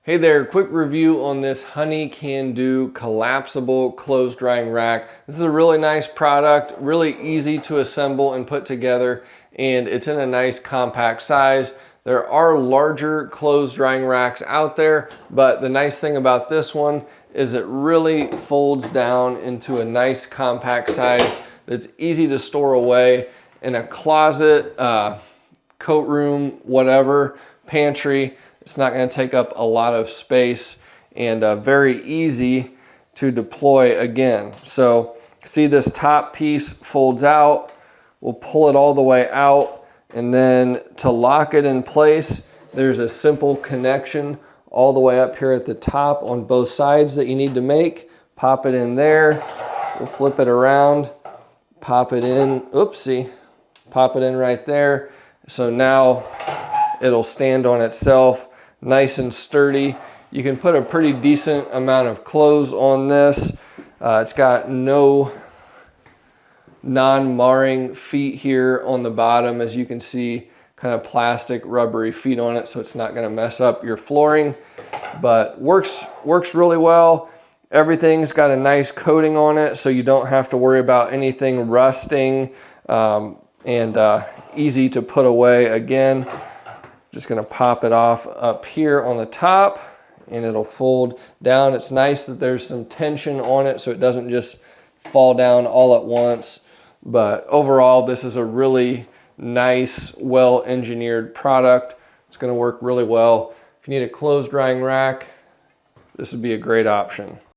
Hey there, quick review on this Honey Can Do collapsible clothes drying rack. This is a really nice product, really easy to assemble and put together, and it's in a nice compact size. There are larger clothes drying racks out there, but the nice thing about this one is it really folds down into a nice compact size that's easy to store away in a closet, coat room, whatever, pantry. It's not going to take up a lot of space and very easy to deploy again. So see, this top piece folds out. We'll pull it all the way out, and then to lock it in place, there's a simple connection all the way up here at the top on both sides that you need to make. Pop it in there. We'll flip it around, pop it in. Oopsie. Pop it in right there. So now it'll stand on itself, nice and sturdy. You can put a pretty decent amount of clothes on this. It's got no non-marring feet here on the bottom, as you can see, kind of plastic rubbery feet on it, so it's not going to mess up your flooring, but works really well. Everything's got a nice coating on it, so you don't have to worry about anything rusting, and easy to put away again. Just gonna pop it off up here on the top, and it'll fold down. It's nice that there's some tension on it so it doesn't just fall down all at once. But overall, this is a really nice, well-engineered product. It's gonna work really well. If you need a clothes drying rack, this would be a great option.